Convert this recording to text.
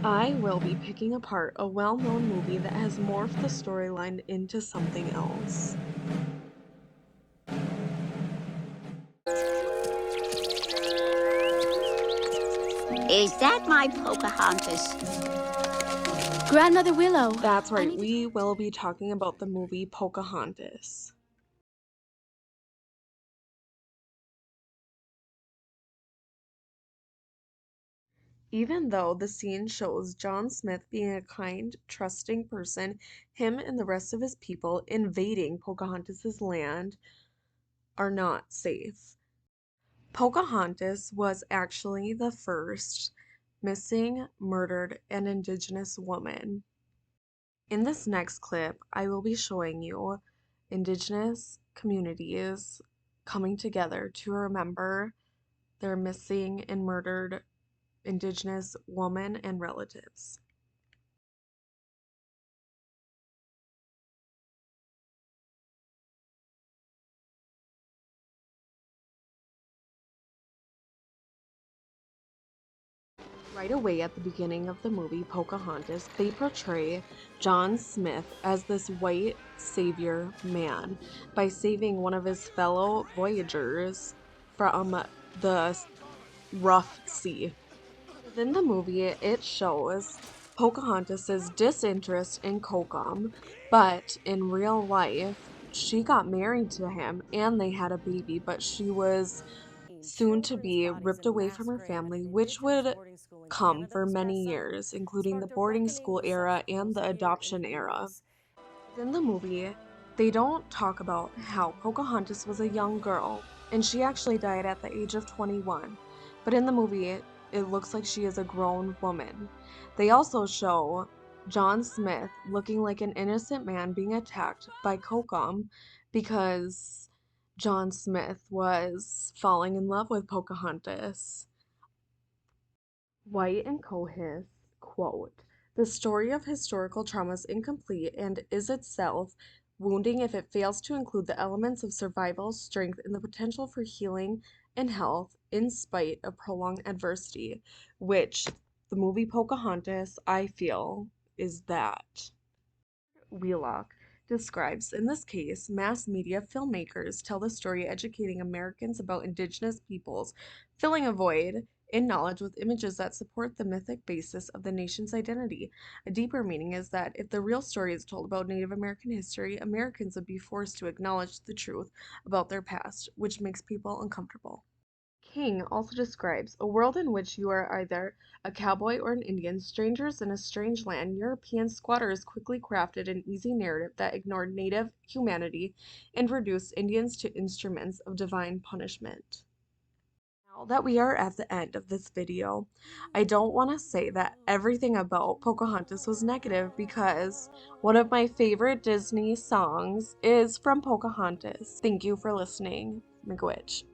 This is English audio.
I will be picking apart a well-known movie that has morphed the storyline into something else. Is that my Pocahontas? Grandmother Willow. That's right, we will be talking about the movie Pocahontas. Even though the scene shows John Smith being a kind, trusting person, him and the rest of his people invading Pocahontas's land are not safe. Pocahontas was actually the first missing, murdered, and Indigenous woman. In this next clip, I will be showing you Indigenous communities coming together to remember their missing and murdered Indigenous woman and relatives. Right away at the beginning of the movie Pocahontas, they portray John Smith as this white savior man by saving one of his fellow voyagers from the rough sea. Within the movie, it shows Pocahontas's disinterest in Kokom, but in real life, she got married to him and they had a baby, but she was soon to be ripped away from her family, which would come for many years, including the boarding school era and the adoption era. Within the movie, they don't talk about how Pocahontas was a young girl, and she actually died at the age of 21. But in the movie, it looks like she is a grown woman. They also show John Smith looking like an innocent man being attacked by Kokom because John Smith was falling in love with Pocahontas. White and Cohis quote, "The story of historical trauma is incomplete and is itself wounding if it fails to include the elements of survival, strength, and the potential for healing and health in spite of prolonged adversity," which the movie Pocahontas, I feel, is that. Wheelock describes, in this case, mass media filmmakers tell the story educating Americans about Indigenous peoples, filling a void in knowledge with images that support the mythic basis of the nation's identity. A deeper meaning is that if the real story is told about Native American history, Americans would be forced to acknowledge the truth about their past, which makes people uncomfortable. King also describes a world in which you are either a cowboy or an Indian, strangers in a strange land. European squatters quickly crafted an easy narrative that ignored native humanity and reduced Indians to instruments of divine punishment. Now that we are at the end of this video, I don't want to say that everything about Pocahontas was negative because one of my favorite Disney songs is from Pocahontas. Thank you for listening, Miigwitch.